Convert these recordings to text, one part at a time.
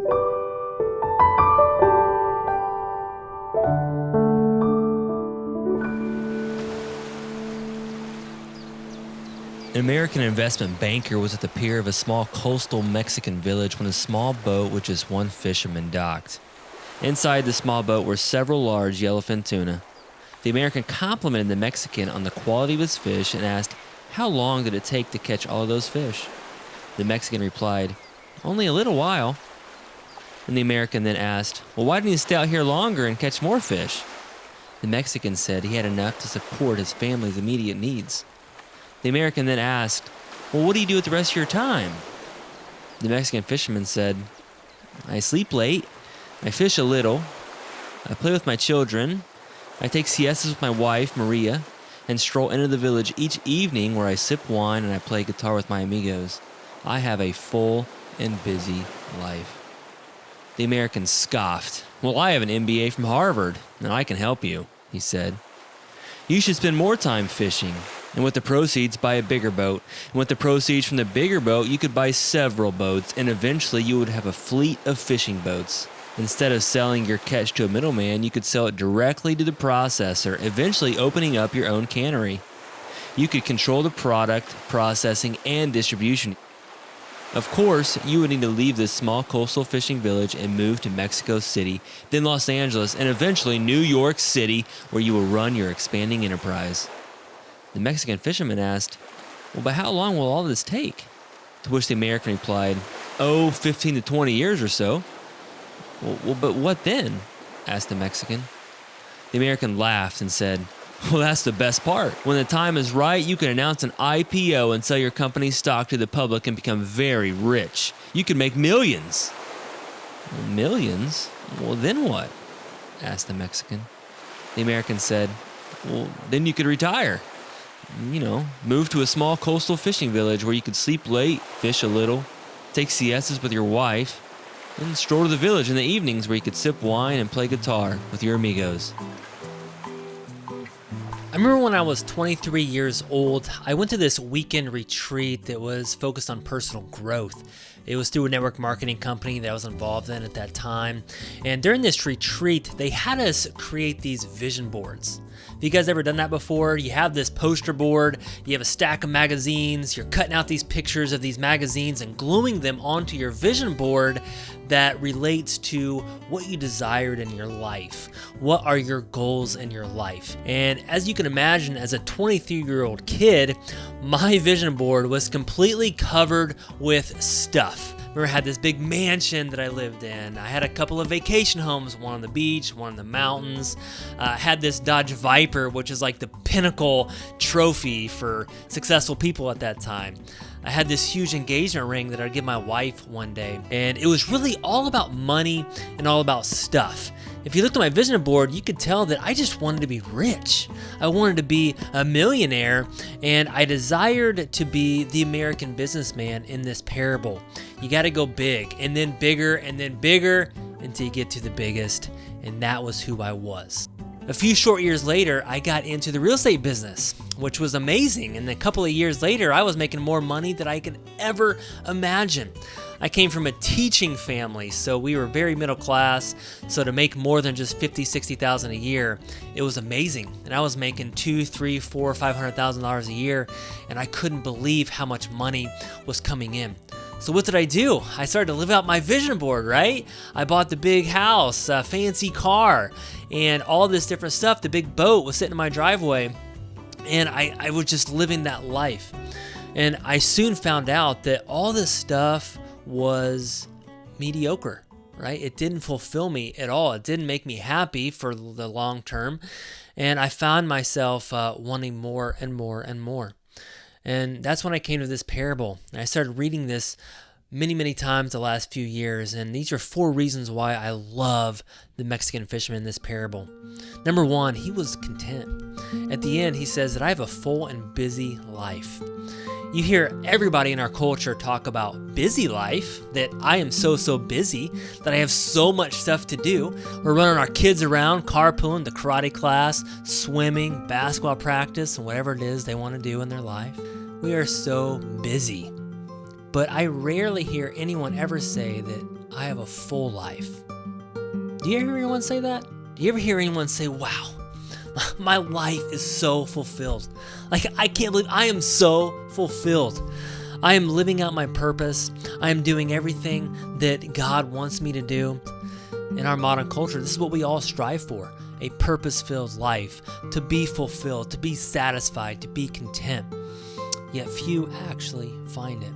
An American investment banker was at the pier of a small coastal Mexican village when a small boat with just one fisherman docked. Inside the small boat were several large yellowfin tuna. The American complimented the Mexican on the quality of his fish and asked, how long did it take to catch all of those fish? The Mexican replied, only a little while. And the American then asked, well, why didn't you stay out here longer and catch more fish? The Mexican said he had enough to support his family's immediate needs. The American then asked, well, what do you do with the rest of your time? The Mexican fisherman said, I sleep late, I fish a little, I play with my children, I take siestas with my wife, Maria, and stroll into the village each evening where I sip wine and I play guitar with my amigos. I have a full and busy life. The American scoffed. Well, I have an MBA from Harvard, and I can help you, he said. You should spend more time fishing, and with the proceeds, buy a bigger boat. And with the proceeds from the bigger boat, you could buy several boats, and eventually you would have a fleet of fishing boats. Instead of selling your catch to a middleman, you could sell it directly to the processor, eventually opening up your own cannery. You could control the product, processing, and distribution. Of course, you would need to leave this small coastal fishing village and move to Mexico City, then Los Angeles, and eventually New York City, where you will run your expanding enterprise. The Mexican fisherman asked, well, but how long will all this take? To which the American replied, 15 to 20 years or so. Well, but what then? Asked the Mexican. The American laughed and said, well, that's the best part. When the time is right, you can announce an IPO and sell your company's stock to the public and become very rich. You can make millions. Millions? Well, then what? Asked the Mexican. The American said, well, then you could retire. Move to a small coastal fishing village where you could sleep late, fish a little, take siestas with your wife, and stroll to the village in the evenings where you could sip wine and play guitar with your amigos. I remember when I was 23 years old, I went to this weekend retreat that was focused on personal growth. It was through a network marketing company that I was involved in at that time. And during this retreat, they had us create these vision boards. Have you guys ever done that before? You have this poster board, you have a stack of magazines, you're cutting out these pictures of these magazines and gluing them onto your vision board that relates to what you desired in your life. What are your goals in your life? And as you can imagine, as a 23-year-old kid, my vision board was completely covered with stuff. Remember, I had this big mansion that I lived in. I had a couple of vacation homes, one on the beach, one in the mountains. I had this Dodge Viper, which is like the pinnacle trophy for successful people at that time. I had this huge engagement ring that I'd give my wife one day. And it was really all about money and all about stuff. If you looked at my vision board, you could tell that I just wanted to be rich. I wanted to be a millionaire, and I desired to be the American businessman in this parable. You got to go big, and then bigger, until you get to the biggest, and that was who I was. A few short years later, I got into the real estate business, which was amazing. And a couple of years later, I was making more money than I could ever imagine. I came from a teaching family, so we were very middle class. So to make more than just $50,000, $60,000 a year, it was amazing. And I was making $200,000, $300,000, $400,000, $500,000 a year, and I couldn't believe how much money was coming in. So what did I do? I started to live out my vision board, right? I bought the big house, a fancy car, and all this different stuff. The big boat was sitting in my driveway, and I was just living that life. And I soon found out that all this stuff was mediocre, right? It didn't fulfill me at all. It didn't make me happy for the long term. And I found myself wanting more and more and more. And that's when I came to this parable. And I started reading this many times the last few years. And these are 4 reasons why I love the Mexican fisherman in this parable. Number 1, he was content. At the end, he says that I have a full and busy life. You hear everybody in our culture talk about busy life, that I am so busy, that I have so much stuff to do. We're running our kids around, carpooling to karate class, swimming, basketball practice, and whatever it is they want to do in their life. We are so busy. But I rarely hear anyone ever say that I have a full life. Do you ever hear anyone say that? Do you ever hear anyone say, wow, my life is so fulfilled? Like, I can't believe I am so fulfilled. I am living out my purpose. I am doing everything that God wants me to do. In our modern culture, this is what we all strive for, a purpose-filled life, to be fulfilled, to be satisfied, to be content. Yet few actually find it.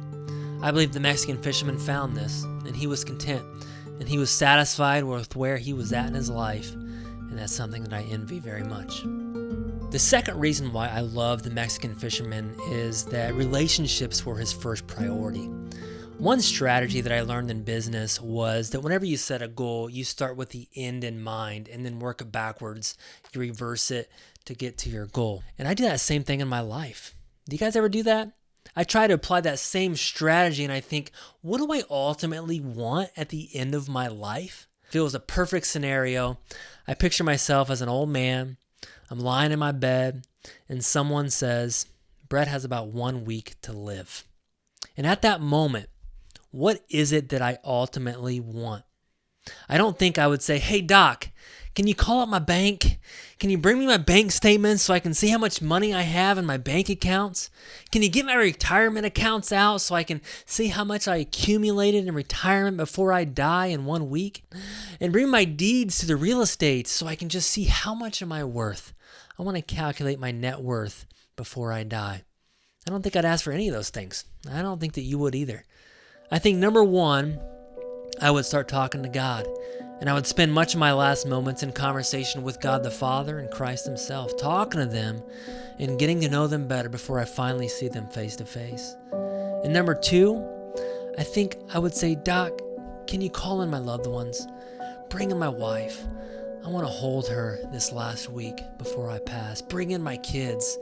I believe the Mexican fisherman found this, and he was content, and he was satisfied with where he was at in his life, and that's something that I envy very much. The second reason why I love the Mexican fisherman is that relationships were his first priority. One strategy that I learned in business was that whenever you set a goal, you start with the end in mind and then work it backwards. You reverse it to get to your goal. And I do that same thing in my life. Do you guys ever do that? I try to apply that same strategy and I think, what do I ultimately want at the end of my life? If it was a perfect scenario, I picture myself as an old man. I'm lying in my bed and someone says, Brett has about 1 week to live. And at that moment, what is it that I ultimately want? I don't think I would say, hey, Doc, can you call up my bank? Can you bring me my bank statements so I can see how much money I have in my bank accounts? Can you get my retirement accounts out so I can see how much I accumulated in retirement before I die in 1 week? And bring my deeds to the real estate so I can just see how much am I worth? I want to calculate my net worth before I die. I don't think I'd ask for any of those things. I don't think that you would either. I think number one, I would start talking to God, and I would spend much of my last moments in conversation with God the Father and Christ himself, talking to them and getting to know them better before I finally see them face to face. And number two, I think I would say, Doc, can you call in my loved ones? Bring in my wife. I want to hold her this last week before I pass. Bring in my kids.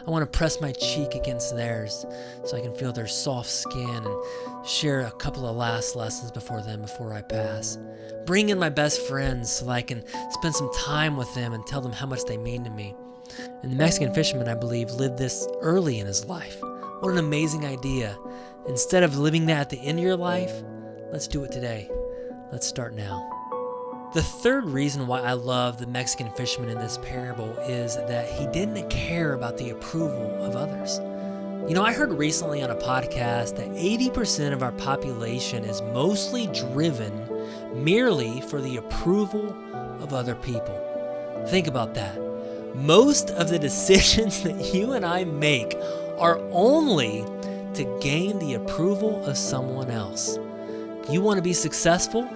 I want to press my cheek against theirs so I can feel their soft skin and share a couple of last lessons before I pass. Bring in my best friends so that I can spend some time with them and tell them how much they mean to me. And the Mexican fisherman, I believe, lived this early in his life. What an amazing idea. Instead of living that at the end of your life, let's do it today. Let's start now. The third reason why I love the Mexican fisherman in this parable is that he didn't care about the approval of others. You know, I heard recently on a podcast that 80% of our population is mostly driven merely for the approval of other people. Think about that. Most of the decisions that you and I make are only to gain the approval of someone else. You want to be successful?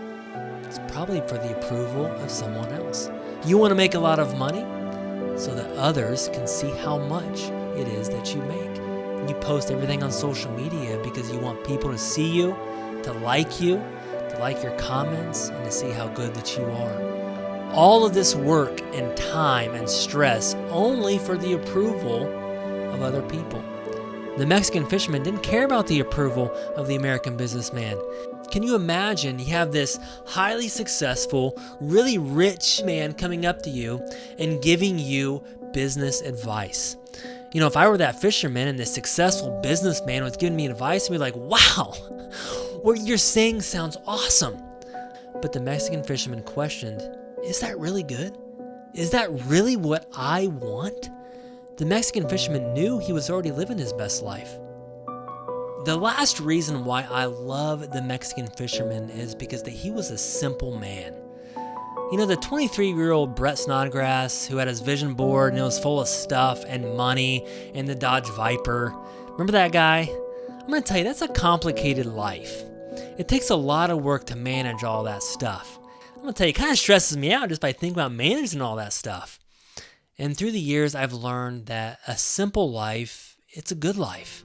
It's probably for the approval of someone else. You want to make a lot of money so that others can see how much it is that you make. You post everything on social media because you want people to see you, to like your comments, and to see how good that you are. All of this work and time and stress only for the approval of other people. The Mexican fisherman didn't care about the approval of the American businessman. Can you imagine you have this highly successful, really rich man coming up to you and giving you business advice? You know, if I were that fisherman and this successful businessman was giving me advice, I'd be like, wow, what you're saying sounds awesome. But the Mexican fisherman questioned, is that really good? Is that really what I want? The Mexican fisherman knew he was already living his best life. The last reason why I love the Mexican fisherman is because he was a simple man. You know, the 23-year-old Brett Snodgrass who had his vision board and it was full of stuff and money and the Dodge Viper. Remember that guy? I'm going to tell you, that's a complicated life. It takes a lot of work to manage all that stuff. I'm going to tell you, it kind of stresses me out just by thinking about managing all that stuff. And through the years, I've learned that a simple life, it's a good life.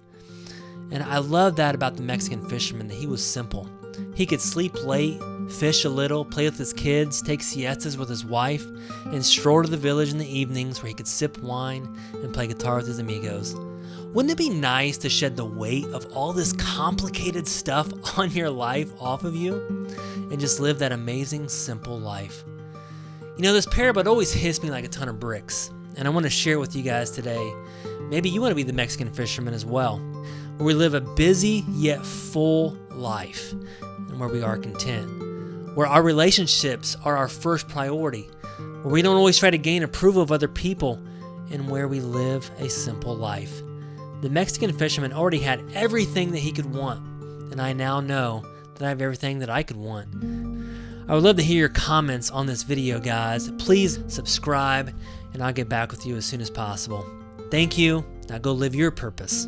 And I love that about the Mexican fisherman, that he was simple. He could sleep late, fish a little, play with his kids, take siestas with his wife, and stroll to the village in the evenings where he could sip wine and play guitar with his amigos. Wouldn't it be nice to shed the weight of all this complicated stuff on your life off of you and just live that amazing, simple life? You know, this parable, it always hits me like a ton of bricks, and I want to share it with you guys today. Maybe you want to be the Mexican fisherman as well, where we live a busy yet full life. and where we are content, where our relationships are our first priority, where we don't always try to gain approval of other people, and where we live a simple life. The Mexican fisherman already had everything that he could want, and I now know that I have everything that I could want. I would love to hear your comments on this video, guys. Please subscribe, and I'll get back with you as soon as possible. Thank you. Now go live your purpose.